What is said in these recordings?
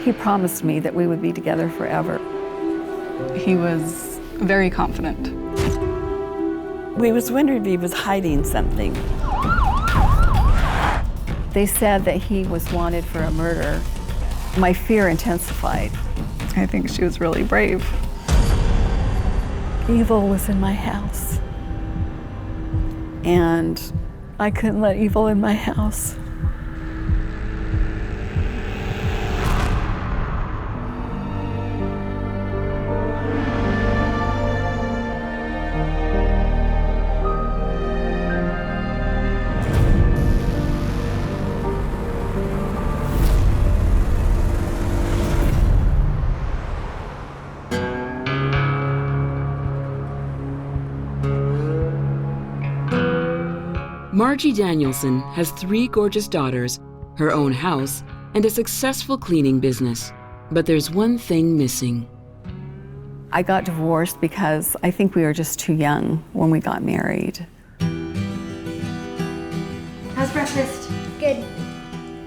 He promised me that we would be together forever. He was very confident. We was wondering if he was hiding something. They said that he was wanted for a murder. My fear intensified. I think she was really brave. Evil was in my house. And I couldn't let evil in my house. Margie Danielsen has 3 gorgeous daughters, her own house, and a successful cleaning business. But there's one thing missing. I got divorced because I think we were just too young when we got married. How's breakfast? Good.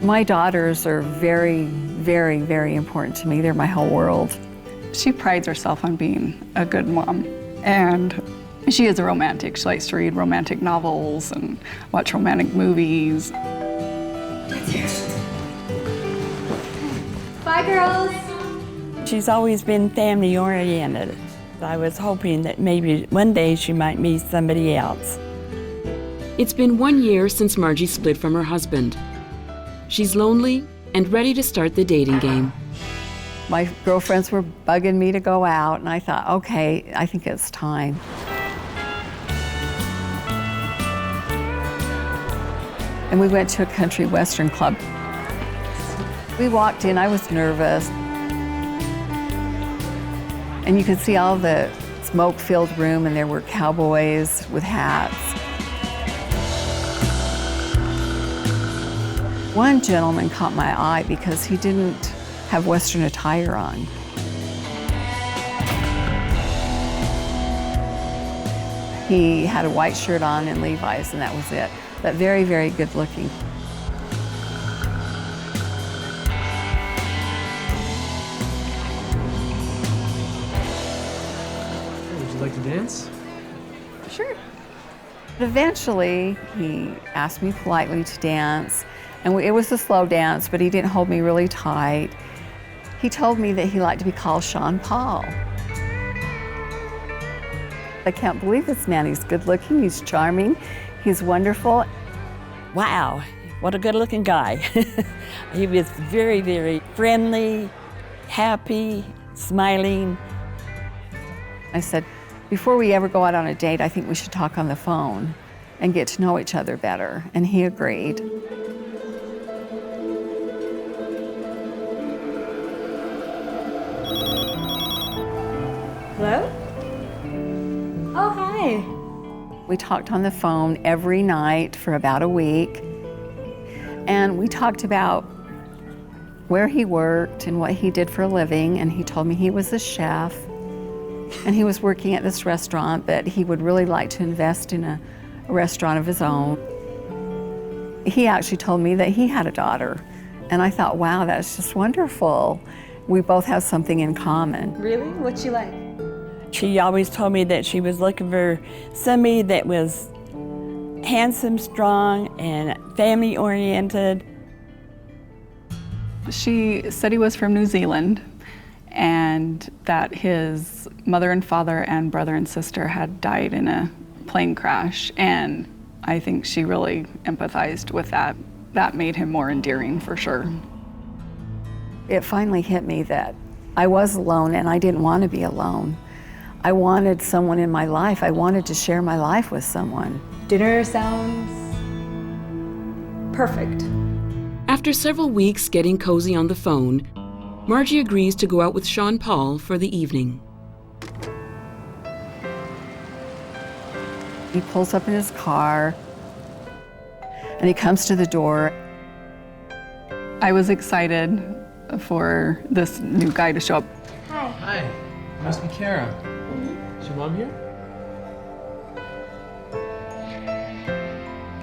My daughters are very, very, very important to me. They're my whole world. She prides herself on being a good mom, and she is a romantic. She likes to read romantic novels and watch romantic movies. Bye, girls. She's always been family-oriented. I was hoping that maybe one day she might meet somebody else. It's been 1 year since Margie split from her husband. She's lonely and ready to start the dating game. My girlfriends were bugging me to go out, and I thought, okay, I think it's time. And we went to a country western club. We walked in, I was nervous. And you could see all the smoke-filled room, and there were cowboys with hats. One gentleman caught my eye because he didn't have Western attire on. He had a white shirt on and Levi's, and that was it. But very, very good looking. Would you like to dance? Sure. Eventually, he asked me politely to dance, and it was a slow dance, but he didn't hold me really tight. He told me that he liked to be called Shawn Paul. I can't believe this man. He's good looking, he's charming, he's wonderful. Wow, what a good-looking guy. He was very, very friendly, happy, smiling. I said, before we ever go out on a date, I think we should talk on the phone and get to know each other better, and he agreed. Hello? Oh, hi. We talked on the phone every night for about a week, and we talked about where he worked and what he did for a living, and he told me he was a chef, and he was working at this restaurant, but he would really like to invest in a restaurant of his own. He actually told me that he had a daughter, and I thought, wow, that's just wonderful. We both have something in common. Really? What's she like? She always told me that she was looking for somebody that was handsome, strong, and family-oriented. She said he was from New Zealand, and that his mother and father and brother and sister had died in a plane crash, and I think she really empathized with that. That made him more endearing, for sure. It finally hit me that I was alone, and I didn't want to be alone. I wanted someone in my life. I wanted to share my life with someone. Dinner sounds perfect. After several weeks getting cozy on the phone, Margie agrees to go out with Shawn Paul for the evening. He pulls up in his car, and he comes to the door. I was excited for this new guy to show up. Hi. Hi, you must be Kara. Is your mom here?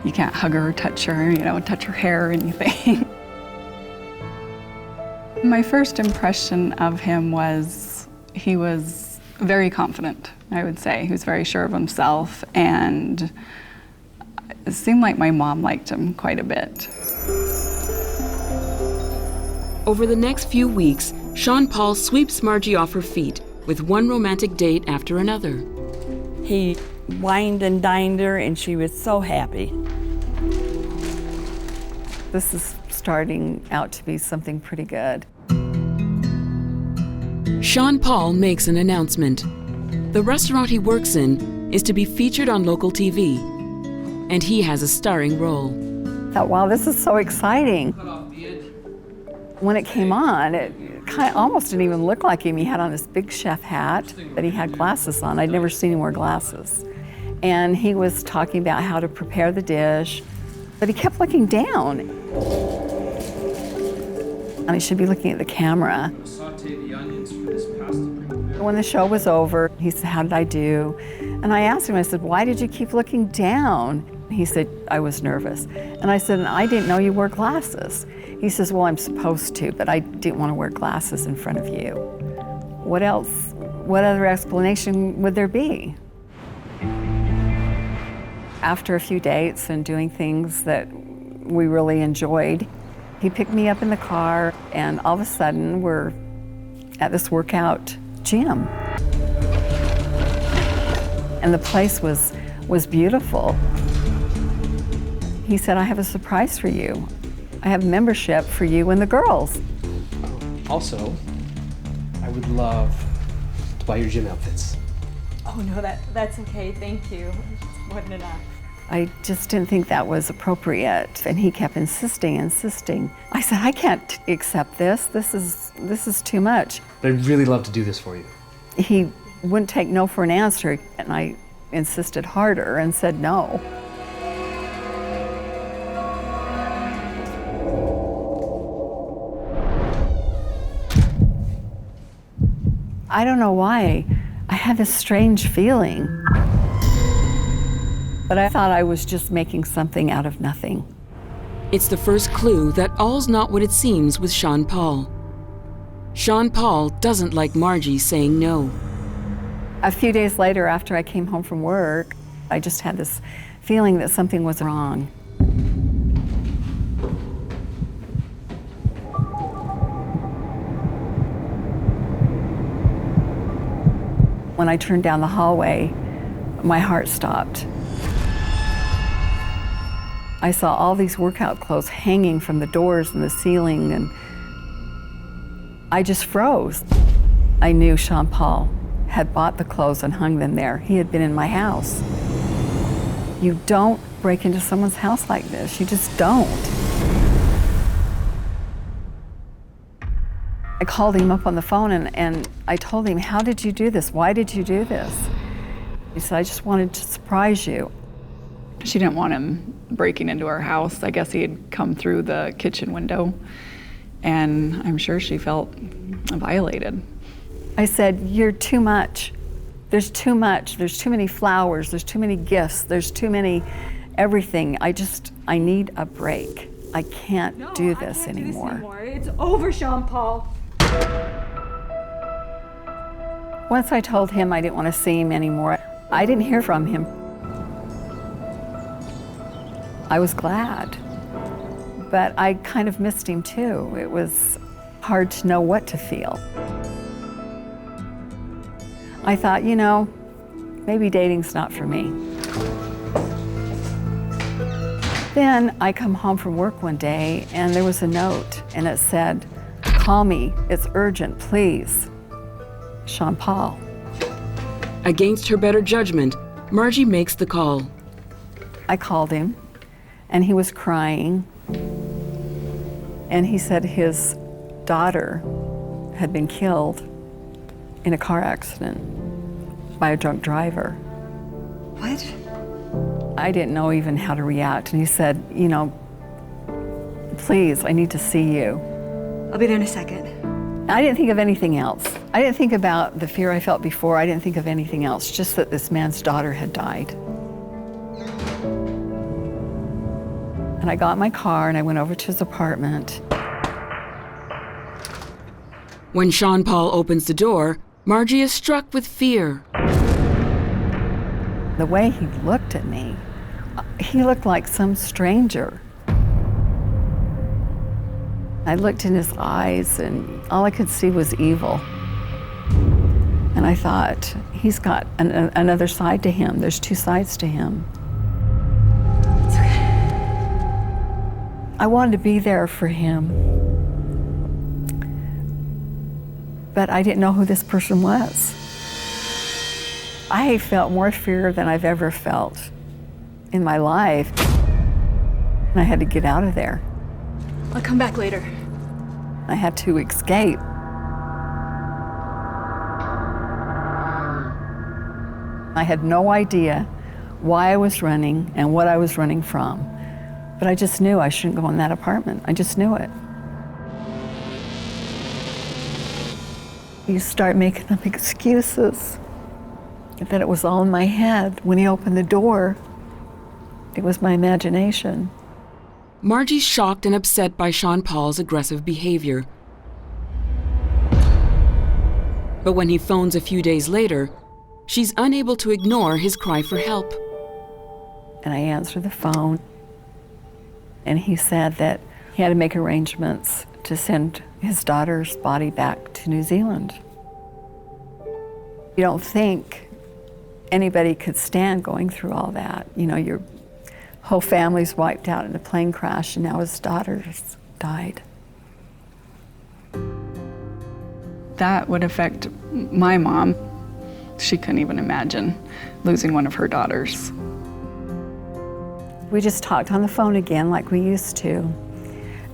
You can't hug her or touch her, touch her hair or anything. My first impression of him was he was very confident, I would say. He was very sure of himself, and it seemed like my mom liked him quite a bit. Over the next few weeks, Shawn Paul sweeps Margie off her feet with one romantic date after another. He wined and dined her, and she was so happy. This is starting out to be something pretty good. Shawn Paul makes an announcement. The restaurant he works in is to be featured on local TV, and he has a starring role. I thought, wow, this is so exciting. When it came on, it kind of almost didn't even look like him. He had on this big chef hat, but he had glasses on. I'd never seen him wear glasses. And he was talking about how to prepare the dish, but he kept looking down. And he should be looking at the camera. When the show was over, he said, how did I do? And I asked him, I said, why did you keep looking down? He said, I was nervous. And I said, I didn't know you wore glasses. He says, well, I'm supposed to, but I didn't want to wear glasses in front of you. What else, what other explanation would there be? After a few dates and doing things that we really enjoyed, he picked me up in the car, and all of a sudden we're at this workout gym. And the place was beautiful. He said, I have a surprise for you. I have membership for you and the girls. Also, I would love to buy your gym outfits. Oh no, that's okay, thank you. It's more than enough. I just didn't think that was appropriate, and he kept insisting. I said, I can't accept this. This is too much. But I'd really love to do this for you. He wouldn't take no for an answer, and I insisted harder and said no. I don't know why. I had this strange feeling. But I thought I was just making something out of nothing. It's the first clue that all's not what it seems with Shawn Paul. Shawn Paul doesn't like Margie saying no. A few days later, after I came home from work, I just had this feeling that something was wrong. When I turned down the hallway, my heart stopped. I saw all these workout clothes hanging from the doors and the ceiling, and I just froze. I knew Shawn Paul had bought the clothes and hung them there. He had been in my house. You don't break into someone's house like this. You just don't. I called him up on the phone and I told him, how did you do this? Why did you do this? He said, I just wanted to surprise you. She didn't want him breaking into her house. I guess he had come through the kitchen window, and I'm sure she felt violated. I said, you're too much. There's too much. There's too many flowers. There's too many gifts. There's too many everything. I need a break. I can't do this anymore. It's over, Shawn Paul. Once I told him I didn't want to see him anymore, I didn't hear from him. I was glad, but I kind of missed him too. It was hard to know what to feel. I thought, you know, maybe dating's not for me. Then I come home from work one day and there was a note and it said, call me, it's urgent, please. Shawn Paul. Against her better judgment, Margie makes the call. I called him and he was crying. And he said his daughter had been killed in a car accident by a drunk driver. What? I didn't know even how to react. And he said, you know, please, I need to see you. I'll be there in a second. I didn't think of anything else. I didn't think about the fear I felt before. I didn't think of anything else, just that this man's daughter had died. And I got in my car and I went over to his apartment. When Shawn Paul opens the door, Margie is struck with fear. The way he looked at me, he looked like some stranger. I looked in his eyes and all I could see was evil. And I thought, he's got another side to him. There's two sides to him. It's okay. I wanted to be there for him. But I didn't know who this person was. I felt more fear than I've ever felt in my life. And I had to get out of there. I'll come back later. I had to escape. I had no idea why I was running and what I was running from. But I just knew I shouldn't go in that apartment. I just knew it. You start making up excuses that it was all in my head. When he opened the door, it was my imagination. Margie's shocked and upset by Shawn Paul's aggressive behavior. But when he phones a few days later, she's unable to ignore his cry for help. And I answered the phone, and he said that he had to make arrangements to send his daughter's body back to New Zealand. You don't think anybody could stand going through all that. You know, your whole family's wiped out in a plane crash, and now his daughter's died. That would affect my mom. She couldn't even imagine losing one of her daughters. We just talked on the phone again like we used to.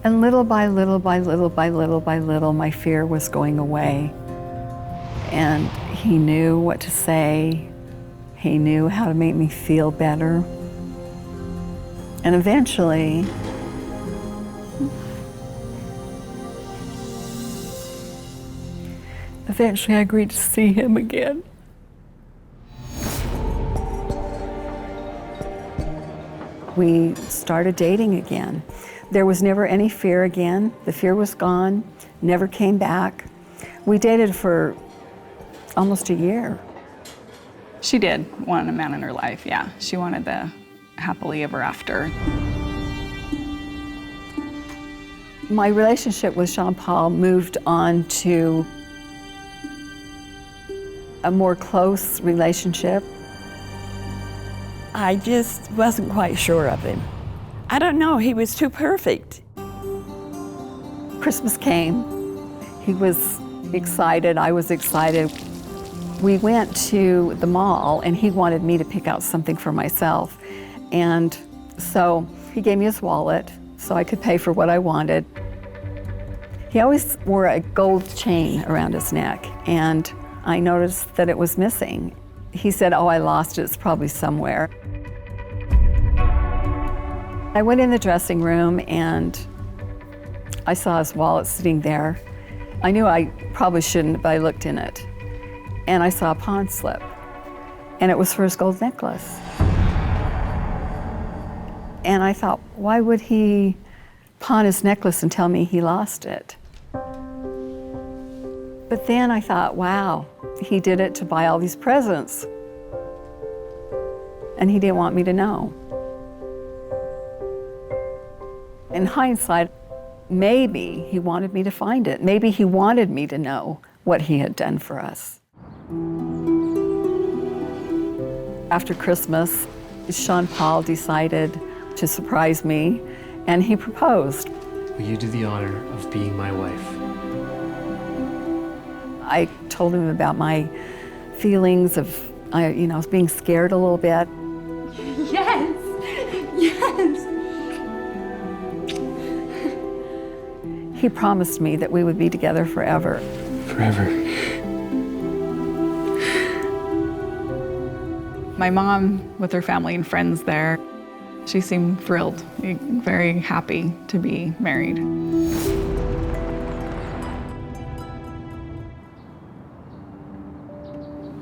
And little by little by little by little by little, my fear was going away. And he knew what to say. He knew how to make me feel better. And eventually, I agreed to see him again. We started dating again. There was never any fear again. The fear was gone, never came back. We dated for almost a year. She did want a man in her life, yeah. She wanted the happily ever after. My relationship with Shawn Paul moved on to a more close relationship. I just wasn't quite sure of him. I don't know, he was too perfect. Christmas came. He was excited, I was excited. We went to the mall and he wanted me to pick out something for myself. And so he gave me his wallet so I could pay for what I wanted. He always wore a gold chain around his neck, and I noticed that it was missing. He said, "Oh, I lost it, it's probably somewhere." I went in the dressing room and I saw his wallet sitting there. I knew I probably shouldn't, but I looked in it. And I saw a pawn slip, and it was for his gold necklace. And I thought, why would he pawn his necklace and tell me he lost it? But then I thought, wow, he did it to buy all these presents. And he didn't want me to know. In hindsight, maybe he wanted me to find it. Maybe he wanted me to know what he had done for us. After Christmas, Shawn Paul decided to surprise me, and he proposed. Will you do the honor of being my wife? I told him about my feelings of, being scared a little bit. Yes! Yes! He promised me that we would be together forever. Forever. My mom, with her family and friends there, she seemed thrilled, very happy to be married.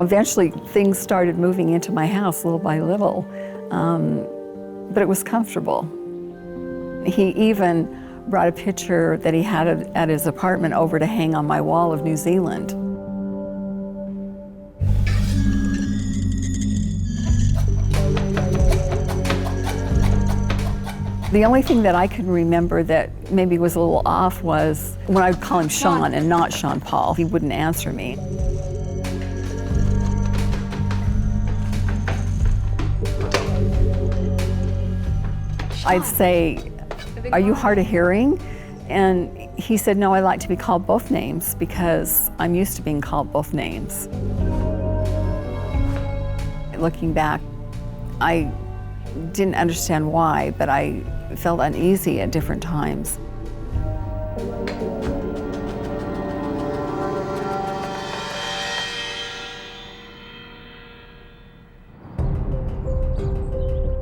Eventually, things started moving into my house little by little, but it was comfortable. He even brought a picture that he had at his apartment over to hang on my wall of New Zealand. The only thing that I could remember that maybe was a little off was when I would call him Shawn and not Shawn Paul. He wouldn't answer me. I'd say, "Are you hard of hearing?" And he said, "No, I like to be called both names because I'm used to being called both names." Looking back, I didn't understand why, but I felt uneasy at different times.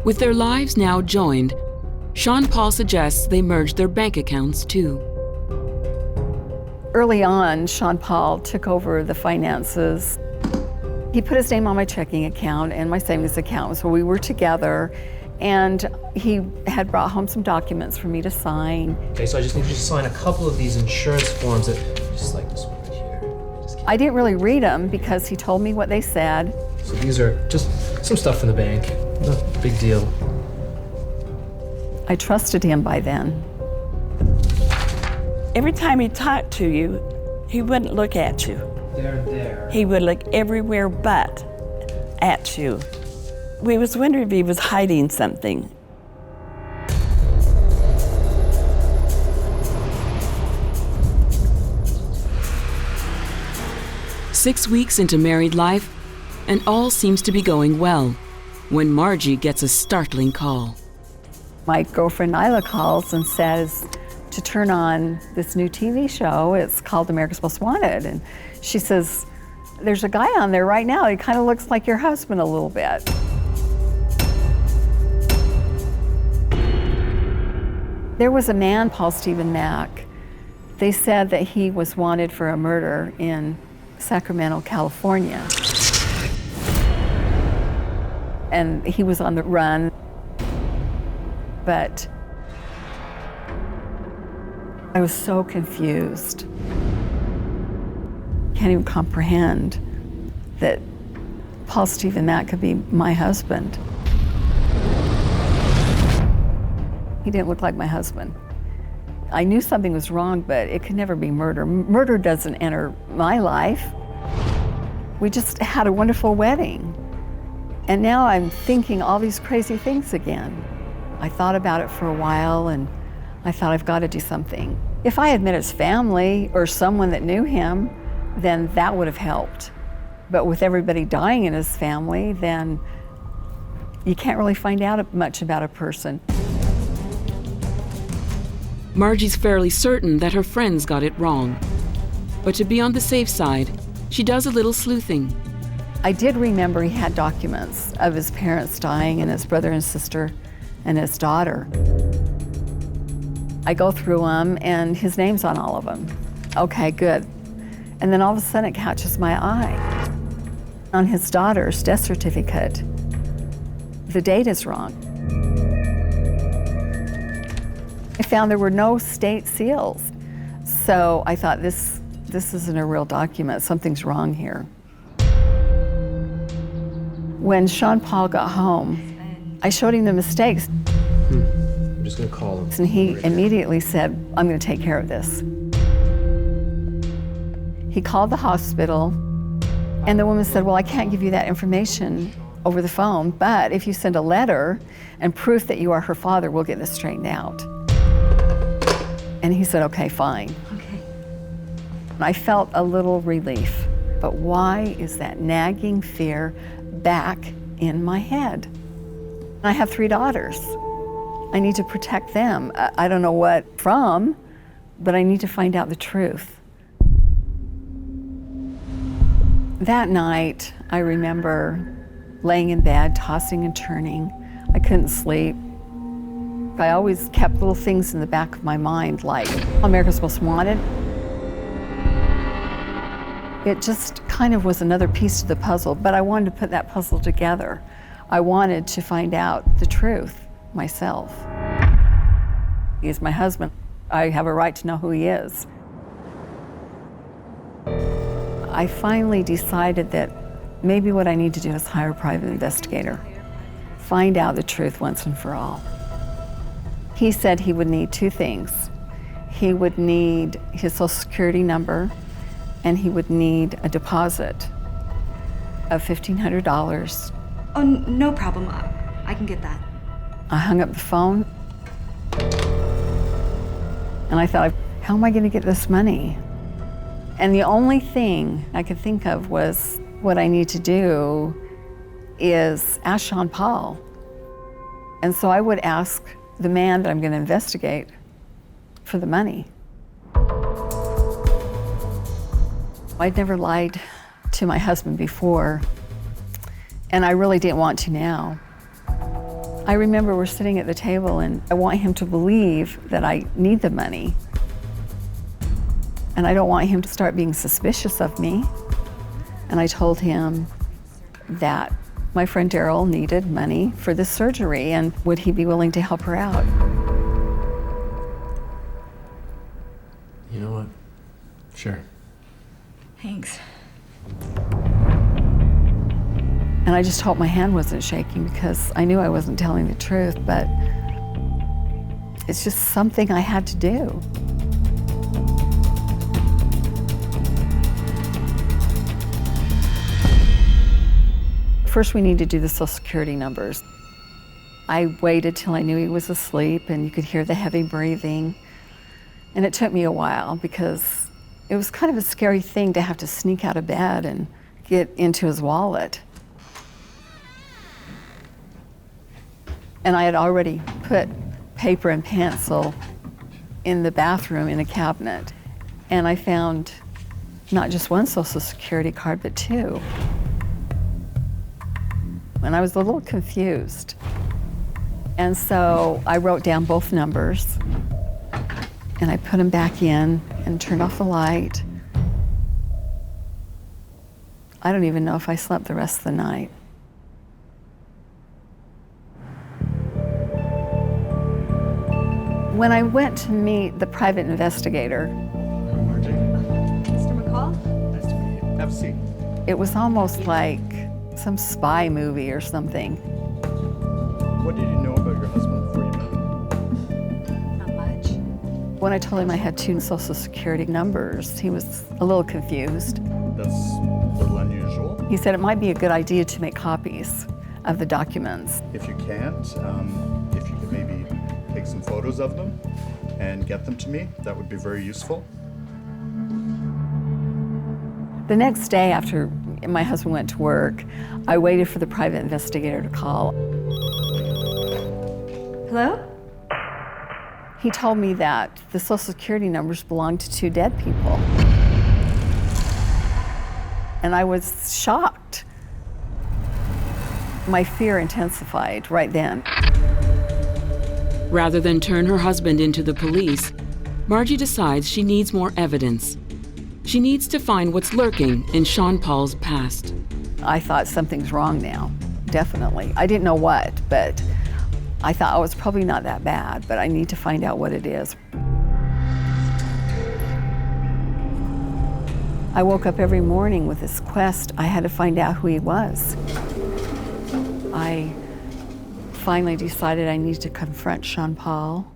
With their lives now joined, Shawn Paul suggests they merge their bank accounts too. Early on, Shawn Paul took over the finances. He put his name on my checking account and my savings account, so we were together, and he had brought home some documents for me to sign. Okay, so I just need you to sign a couple of these insurance forms that, just like this one right here. I didn't really read them because he told me what they said. So these are just some stuff from the bank. No big deal. I trusted him by then. Every time he talked to you, he wouldn't look at you. There. He would look everywhere but at you. We was wondering if he was hiding something. Six weeks into married life, and all seems to be going well, when Margie gets a startling call. My girlfriend Nyla calls and says to turn on this new TV show. It's called America's Most Wanted. And she says, "There's a guy on there right now. He kind of looks like your husband a little bit." There was a man called Steven Mack. They said that he was wanted for a murder in Sacramento, California. And he was on the run. But I was so confused. Can't even comprehend that Paul Steven Mack could be my husband. He didn't look like my husband. I knew something was wrong, but it could never be murder. Murder doesn't enter my life. We just had a wonderful wedding. And now I'm thinking all these crazy things again. I thought about it for a while, and I thought, I've got to do something. If I had met his family or someone that knew him, then that would have helped. But with everybody dying in his family, then you can't really find out much about a person. Margie's fairly certain that her friends got it wrong. But to be on the safe side, she does a little sleuthing. I did remember he had documents of his parents dying and his brother and sister and his daughter. I go through them and his name's on all of them. Okay, good. And then all of a sudden it catches my eye. On his daughter's death certificate, the date is wrong. I found there were no state seals. So I thought, this isn't a real document, something's wrong here. When Shawn Paul got home, I showed him the mistakes. I'm just gonna call him. And he immediately said, "I'm gonna take care of this." He called the hospital, and the woman said, "Well, I can't give you that information over the phone, but if you send a letter and proof that you are her father, we'll get this straightened out." And he said, "Okay, fine." Okay. I felt a little relief, but why is that nagging fear back in my head? I have 3 daughters. I need to protect them. I don't know what from, but I need to find out the truth. That night, I remember laying in bed, tossing and turning. I couldn't sleep. I always kept little things in the back of my mind, like America's Most Wanted. It just kind of was another piece to the puzzle, but I wanted to put that puzzle together. I wanted to find out the truth myself. He's my husband. I have a right to know who he is. I finally decided that maybe what I need to do is hire a private investigator, find out the truth once and for all. He said he would need two things. He would need his Social Security number, and he would need a deposit of $1,500. Oh, no problem. I can get that. I hung up the phone, and I thought, how am I going to get this money? And the only thing I could think of was what I need to do is ask Shawn Paul. And so I would ask the man that I'm going to investigate for the money. I'd never lied to my husband before, and I really didn't want to now. I remember we're sitting at the table, and I want him to believe that I need the money. And I don't want him to start being suspicious of me. And I told him that my friend Daryl needed money for this surgery, and would he be willing to help her out? You know what? Sure. Thanks. And I just hope my hand wasn't shaking, because I knew I wasn't telling the truth, but it's just something I had to do. First, we need to do the Social Security numbers. I waited till I knew he was asleep and you could hear the heavy breathing. And it took me a while, because it was kind of a scary thing to have to sneak out of bed and get into his wallet. And I had already put paper and pencil in the bathroom in a cabinet. And I found not just one Social Security card, but two. And I was a little confused. And so I wrote down both numbers, and I put them back in and turned off the light. I don't even know if I slept the rest of the night. When I went to meet the private investigator, Margie, Mr. McCall? nice to meet you. Have a seat. it was almost like some spy movie or something. What did you know about your husband before you met him? Not much. When I told him I had two Social Security numbers, he was a little confused. That's a little unusual. He said it might be a good idea to make copies of the documents. If you can't, if you could maybe take some photos of them and get them to me, that would be very useful. The next day after my husband went to work, I waited for the private investigator to call. Hello? He told me that the Social Security numbers belonged to two dead people. And I was shocked. My fear intensified right then. Rather than turn her husband into the police, Margie decides she needs more evidence. She needs to find what's lurking in Shawn Paul's past. I thought something's wrong now, definitely. I didn't know what, but I thought, oh, it's probably not that bad, but I need to find out what it is. I woke up every morning with this quest. I had to find out who he was. I finally decided I needed to confront Shawn Paul.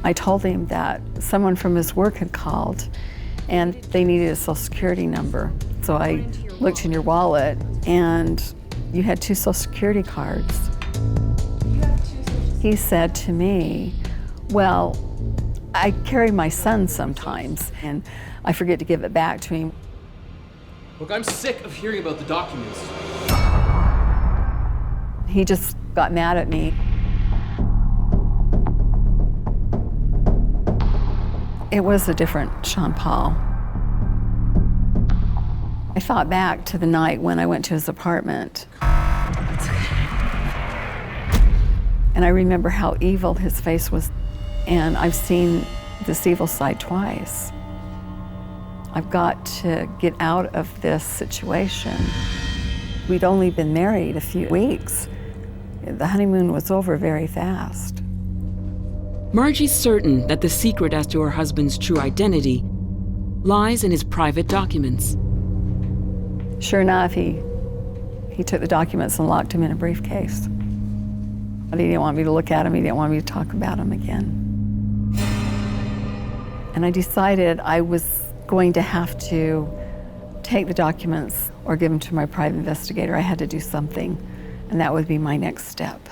I told him that someone from his work had called and they needed a Social Security number. So I looked in your wallet and you had two Social Security cards. He said to me, well, I carry my son sometimes and I forget to give it back to him. Look, I'm sick of hearing about the documents. He just got mad at me. It was a different Shawn Paul. I thought back to the night when I went to his apartment. And I remember how evil his face was. And I've seen this evil side twice. I've got to get out of this situation. We'd only been married a few weeks. The honeymoon was over very fast. Margie's certain that the secret as to her husband's true identity lies in his private documents. Sure enough, he took the documents and locked them in a briefcase. But he didn't want me to look at them. He didn't want me to talk about them again. And I decided I was going to have to take the documents or give them to my private investigator. I had to do something, and that would be my next step.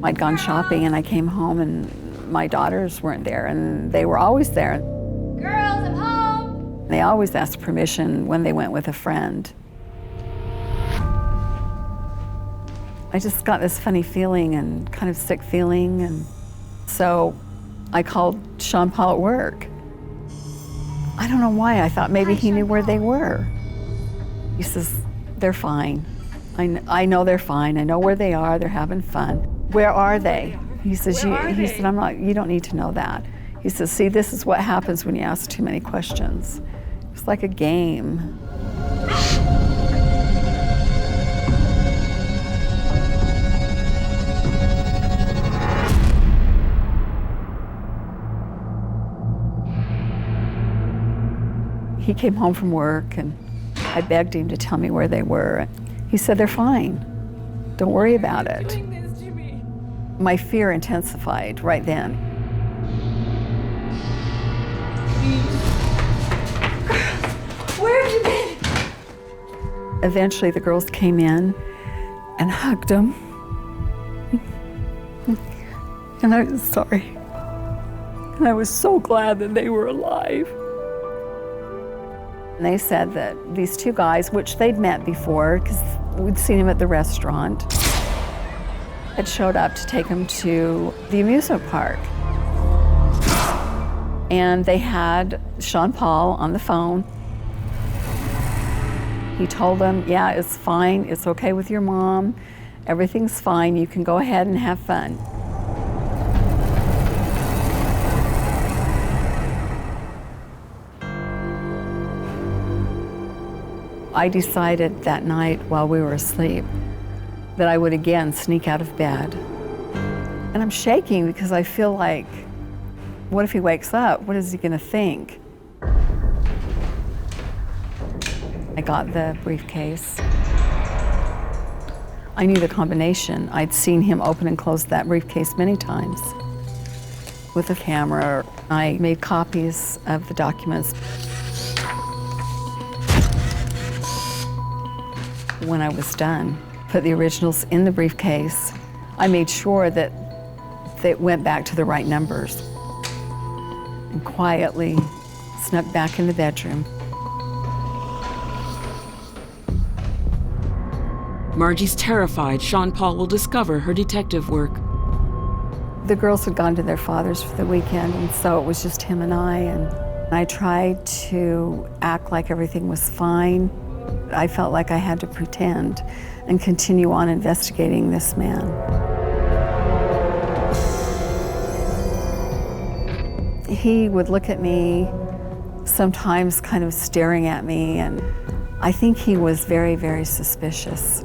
I'd gone shopping and I came home and my daughters weren't there, and they were always there. Girls, I'm home! They always asked permission when they went with a friend. I just got this funny feeling and kind of sick feeling, and so I called Shawn Paul at work. I don't know why, I thought maybe he knew where they were. He says, they're fine. I know they're fine, I know where they are, they're having fun. Where are they? He says, he said, you don't need to know that. He says, see, this is what happens when you ask too many questions. It's like a game. He came home from work and I begged him to tell me where they were. He said, they're fine. Don't worry about it. My fear intensified right then. Where have you been? Eventually the girls came in and hugged him. And I was sorry. And I was so glad that they were alive. And they said that these two guys, which they'd met before, because we'd seen them at the restaurant, had showed up to take them to the amusement park. And they had Shawn Paul on the phone. He told them, yeah, it's fine, it's okay with your mom, everything's fine, you can go ahead and have fun. I decided that night while we were asleep that I would again sneak out of bed. And I'm shaking because I feel like, what if he wakes up? What is he gonna think? I got the briefcase. I knew the combination. I'd seen him open and close that briefcase many times. With a camera, I made copies of the documents. When I was done, put the originals in the briefcase. I made sure that they went back to the right numbers and quietly snuck back in the bedroom. Margie's terrified Shawn Paul will discover her detective work. The girls had gone to their father's for the weekend, and so it was just him and I tried to act like everything was fine. I felt like I had to pretend and continue on investigating this man. He would look at me, sometimes kind of staring at me, and I think he was very, very suspicious.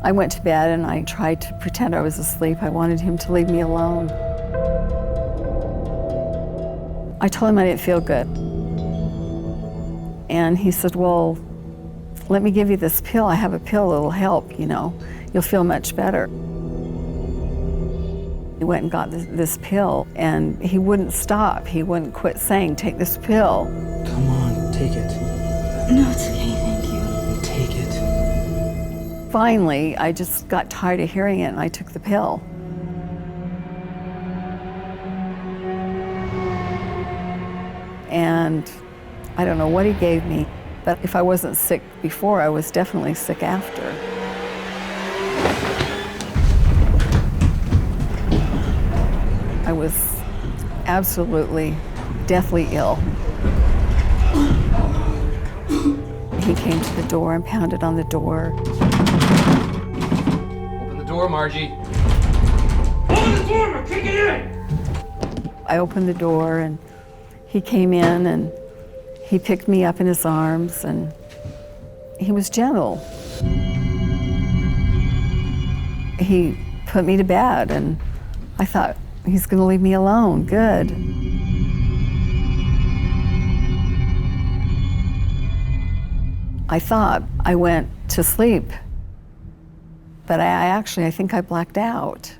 I went to bed and I tried to pretend I was asleep. I wanted him to leave me alone. I told him I didn't feel good. And he said, well, let me give you this pill. I have a pill that'll help, you know. You'll feel much better. He went and got this pill, and he wouldn't stop. He wouldn't quit saying, take this pill. Come on, take it. No, it's okay, thank you. Take it. Finally, I just got tired of hearing it, and I took the pill. And I don't know what he gave me, but if I wasn't sick before, I was definitely sick after. I was absolutely, deathly ill. He came to the door and pounded on the door. Open the door, Margie. Open the door, I'm kicking in! I opened the door and he came in and He picked me up in his arms and he was gentle. He put me to bed and I thought, he's gonna leave me alone, good. I thought I went to sleep, but I think I blacked out.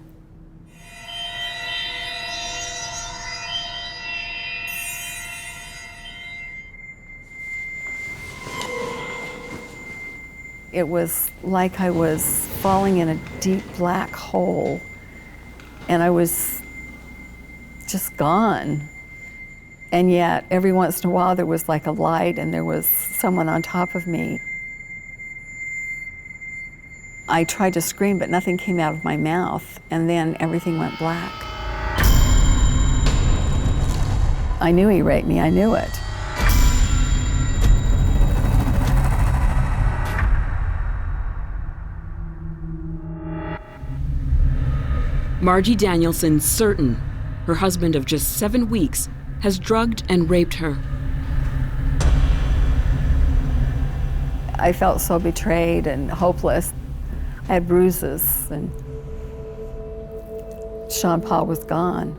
It was like I was falling in a deep black hole, and I was just gone. And yet, every once in a while, there was like a light and there was someone on top of me. I tried to scream, but nothing came out of my mouth, and then everything went black. I knew he raped me, I knew it. Margie Danielsen, certain her husband of just 7 weeks has drugged and raped her. I felt so betrayed and hopeless. I had bruises, and Shawn Paul was gone.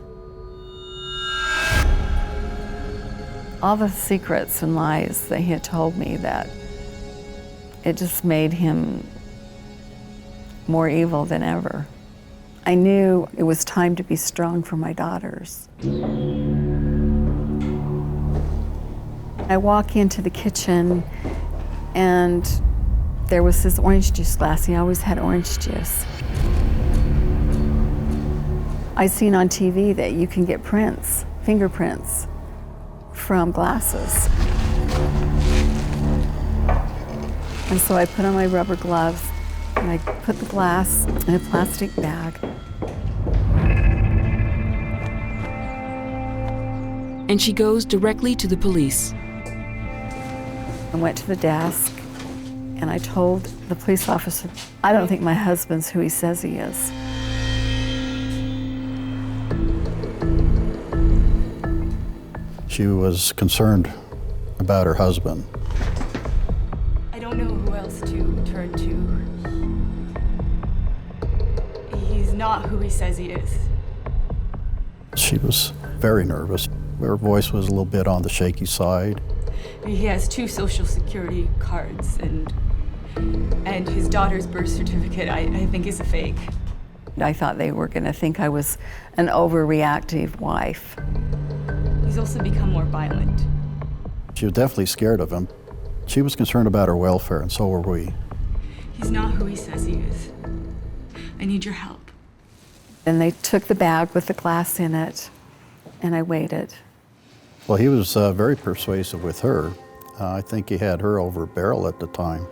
All the secrets and lies that he had told me, that it just made him more evil than ever. I knew it was time to be strong for my daughters. I walk into the kitchen and there was this orange juice glass. He always had orange juice. I seen on TV that you can get prints, fingerprints, from glasses. And so I put on my rubber gloves and I put the glass in a plastic bag. And she goes directly to the police. I went to the desk and I told the police officer, I don't think my husband's who he says he is. She was concerned about her husband. I don't know who else to turn to. He's not who he says he is. She was very nervous. Her voice was a little bit on the shaky side. He has 2 Social Security cards, and his daughter's birth certificate, I think, is a fake. I thought they were going to think I was an overreactive wife. He's also become more violent. She was definitely scared of him. She was concerned about her welfare, and so were we. He's not who he says he is. I need your help. And they took the bag with the glass in it, and I waited. Well, he was very persuasive with her. I think he had her over a barrel at the time.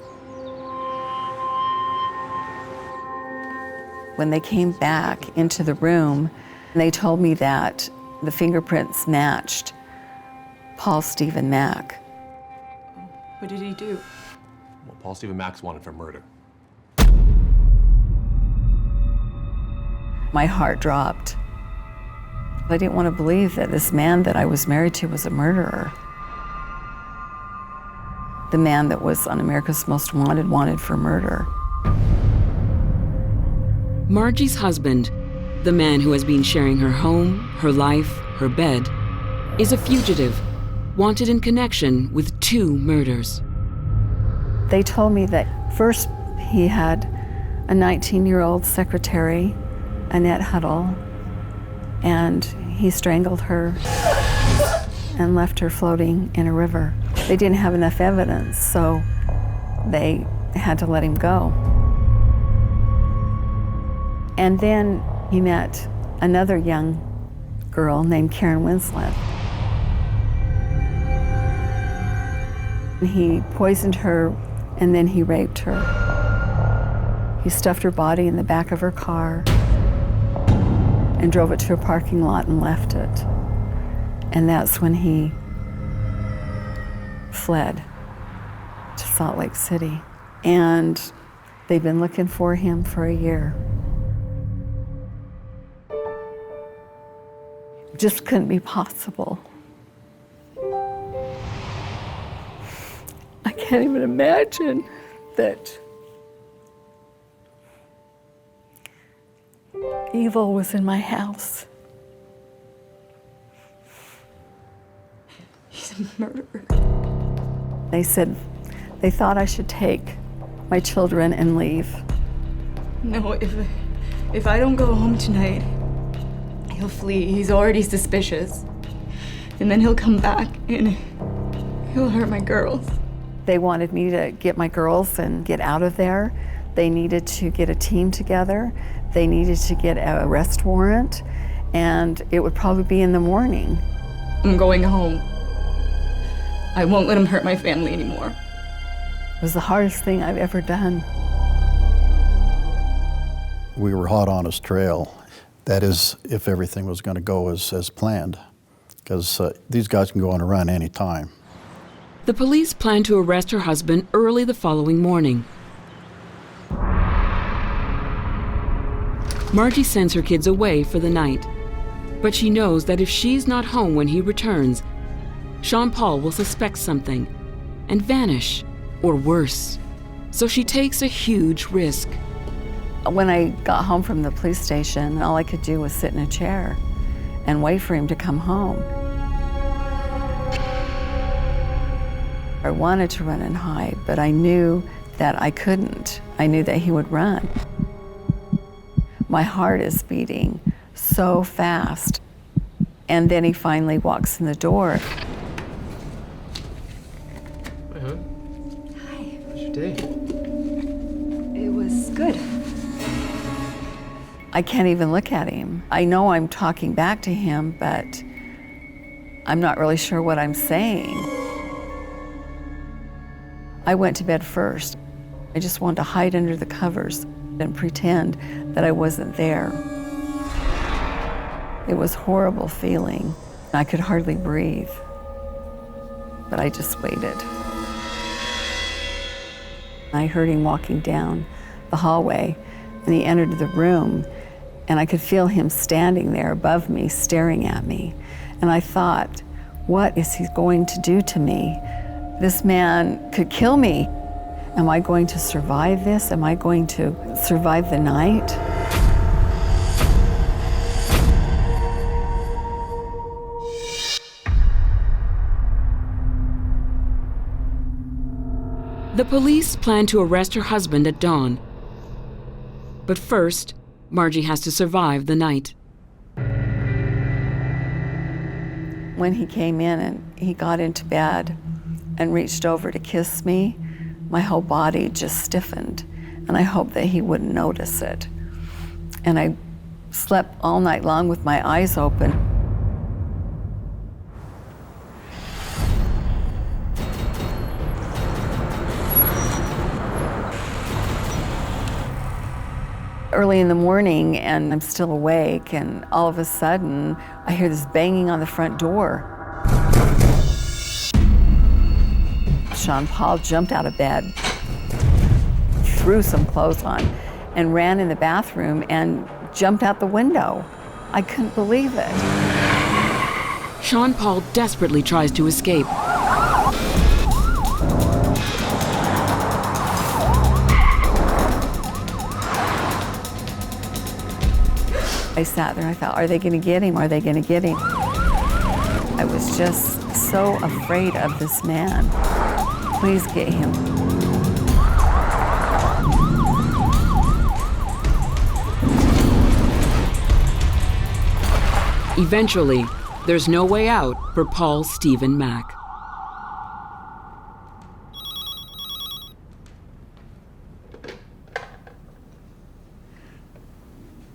When they came back into the room, they told me that the fingerprints matched Paul Steven Mack. What did he do? Well, Paul Steven Mack's wanted for murder. My heart dropped. I didn't want to believe that this man that I was married to was a murderer. The man that was on America's Most Wanted, wanted for murder. Margie's husband, the man who has been sharing her home, her life, her bed, is a fugitive, wanted in connection with 2 murders. They told me that first he had a 19-year-old secretary, Annette Huddle, and he strangled her and left her floating in a river. They didn't have enough evidence, so they had to let him go. And then he met another young girl named Karen Winslet. He poisoned her and then he raped her. He stuffed her body in the back of her car and drove it to a parking lot and left it. And that's when he fled to Salt Lake City. And they've been looking for him for a year. Just couldn't be possible. can't even imagine that evil was in my house. He's a murderer. They said they thought I should take my children and leave. No, if I don't go home tonight, he'll flee. He's already suspicious. And then he'll come back and he'll hurt my girls. They wanted me to get my girls and get out of there. They needed to get a team together. They needed to get an arrest warrant, and it would probably be in the morning. I'm going home. I won't let him hurt my family anymore. It was the hardest thing I've ever done. We were hot on his trail. That is, if everything was going to go as planned, because these guys can go on a run any time. The police plan to arrest her husband early the following morning. Margie sends her kids away for the night, but she knows that if she's not home when he returns, Shawn Paul will suspect something and vanish, or worse. So she takes a huge risk. When I got home from the police station, all I could do was sit in a chair and wait for him to come home. I wanted to run and hide, but I knew that I couldn't. I knew that he would run. My heart is beating so fast. And then he finally walks in the door. Hi, how's your day? It was good. I can't even look at him. I know I'm talking back to him, but I'm not really sure what I'm saying. I went to bed first. I just wanted to hide under the covers and pretend that I wasn't there. It was a horrible feeling. I could hardly breathe, but I just waited. I heard him walking down the hallway, and he entered the room, and I could feel him standing there above me, staring at me. And I thought, what is he going to do to me? This man could kill me. Am I going to survive this? Am I going to survive the night? The police plan to arrest her husband at dawn. But first, Margie has to survive the night. When he came in and he got into bed and reached over to kiss me, my whole body just stiffened, and I hoped that he wouldn't notice it. And I slept all night long with my eyes open. Early in the morning, and I'm still awake, and all of a sudden, I hear this banging on the front door. Shawn Paul jumped out of bed, threw some clothes on, and ran in the bathroom and jumped out the window. I couldn't believe it. Shawn Paul desperately tries to escape. I sat there and I thought, are they going to get him? Are they going to get him? I was just so afraid of this man. Please get him. Eventually, there's no way out for Paul Steven Mack.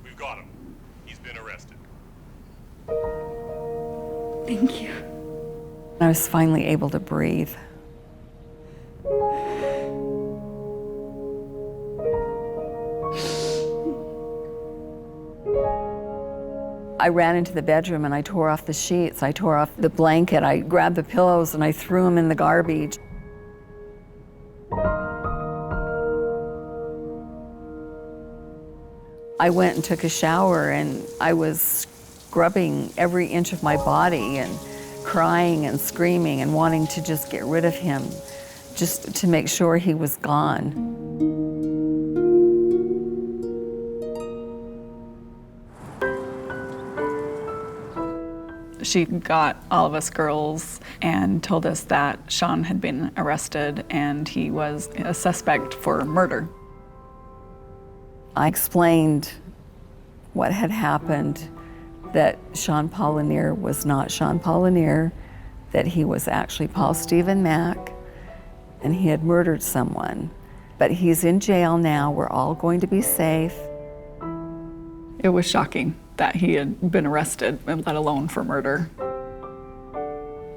We've got him. He's been arrested. Thank you. I was finally able to breathe. I ran into the bedroom and I tore off the sheets. I tore off the blanket. I grabbed the pillows and I threw them in the garbage. I went and took a shower and I was scrubbing every inch of my body and crying and screaming and wanting to just get rid of him. just to make sure he was gone. She got all of us girls and told us that Shawn had been arrested and he was a suspect for murder. I explained what had happened, that Shawn Paul Lanier was not Shawn Paul Lanier, that he was actually Paul Steven Mack, and he had murdered someone. But he's in jail now, we're all going to be safe. It was shocking that he had been arrested, let alone for murder.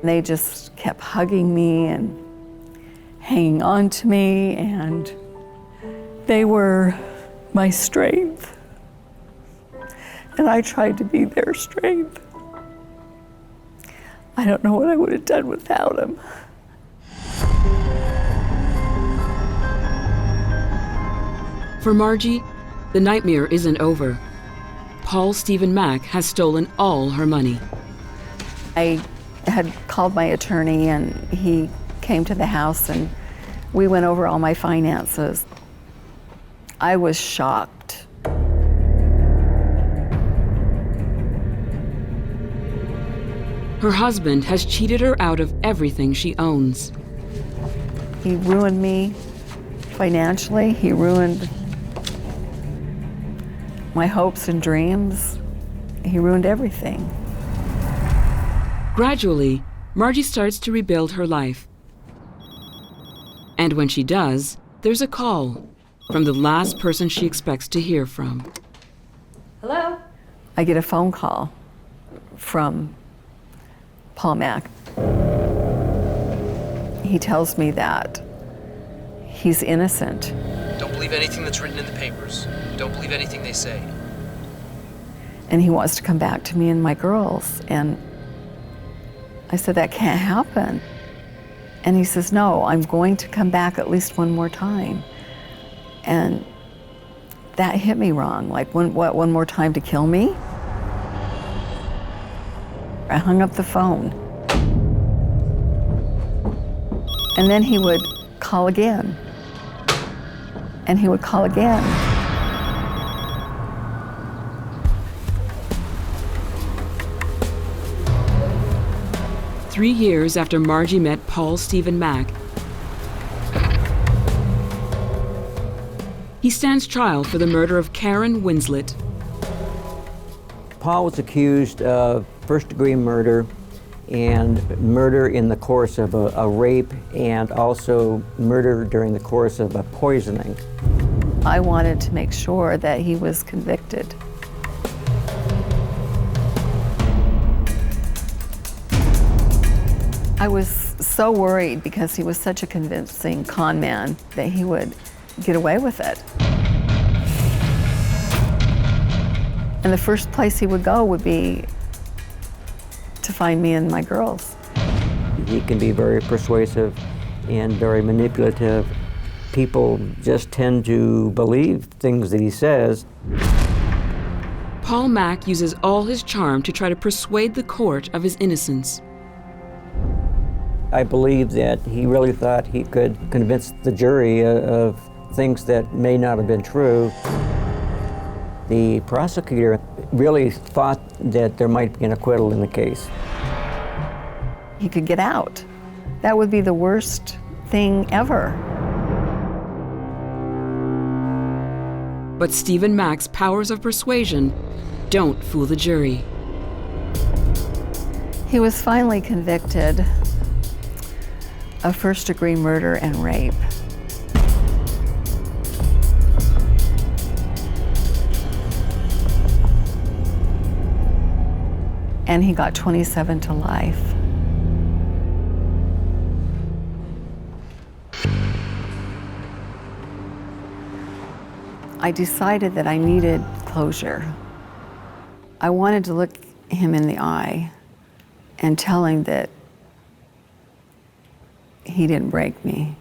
They just kept hugging me and hanging on to me, and they were my strength. And I tried to be their strength. I don't know what I would have done without them. For Margie, the nightmare isn't over. Paul Steven Mack has stolen all her money. I had called my attorney and he came to the house and we went over all my finances. I was shocked. Her husband has cheated her out of everything she owns. He ruined me financially. He ruined my hopes and dreams. He ruined everything. Gradually, Margie starts to rebuild her life. And when she does, there's a call from the last person she expects to hear from. Hello? I get a phone call from Paul Mack. He tells me that he's innocent. Don't believe anything that's written in the papers. Don't believe anything they say. And he wants to come back to me and my girls. And I said, that can't happen. And he says, no, I'm going to come back at least one more time. And that hit me wrong. Like, one more time to kill me? I hung up the phone. And then he would call again. And he would call again. Three years after Margie met Paul Steven Mack, he stands trial for the murder of Karen Winslet. Paul was accused of first-degree murder and murder in the course of a rape, and also murder during the course of a poisoning. I wanted to make sure that he was convicted. I was so worried because he was such a convincing con man that he would get away with it. And the first place he would go would be to find me and my girls. He can be very persuasive and very manipulative. People just tend to believe things that he says. Paul Mack uses all his charm to try to persuade the court of his innocence. I believe that he really thought he could convince the jury of things that may not have been true. The prosecutor really thought that there might be an acquittal in the case. He could get out. That would be the worst thing ever. But Steven Mack's powers of persuasion don't fool the jury. He was finally convicted of first-degree murder and rape. And he got 27 to life. I decided that I needed closure. I wanted to look him in the eye and tell him that he didn't break me.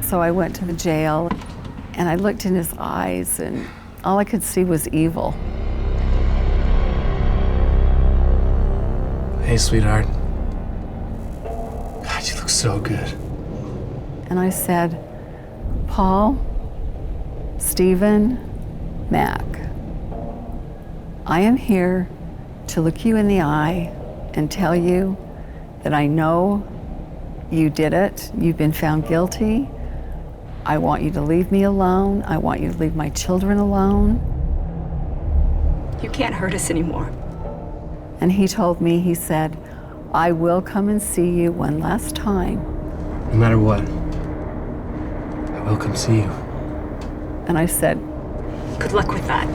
So I went to the jail and I looked in his eyes and all I could see was evil. Hey, sweetheart. so good. And I said, Paul, Steven Mack, I am here to look you in the eye and tell you that I know you did it. You've been found guilty. I want you to leave me alone. I want you to leave my children alone. You can't hurt us anymore. And he told me, he said, I will come and see you one last time. No matter what, I will come see you. And I said, Good luck with that.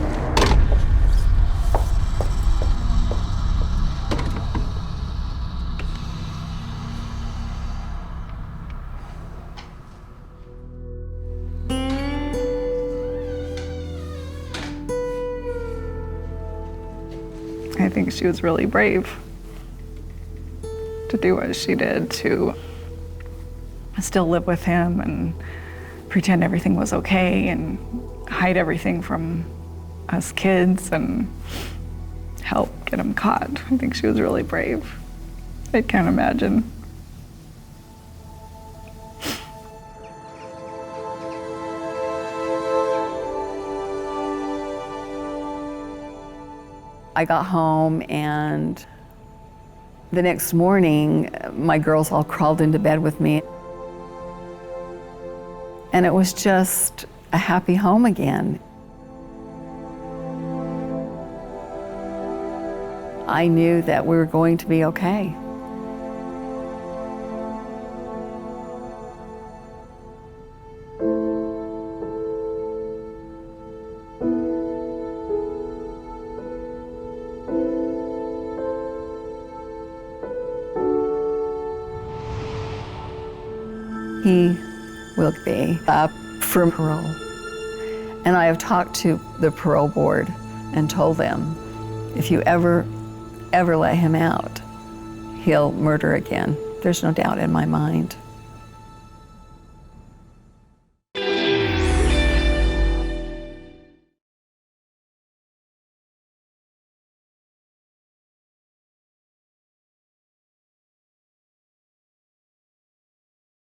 I think she was really brave to do what she did, to still live with him and pretend everything was okay and hide everything from us kids and help get him caught. I think she was really brave. I can't imagine. I got home, and the next morning, my girls all crawled into bed with me. And it was just a happy home again. I knew that we were going to be okay. He will be up for parole. And I have talked to the parole board and told them, if you ever let him out, he'll murder again. There's no doubt in my mind.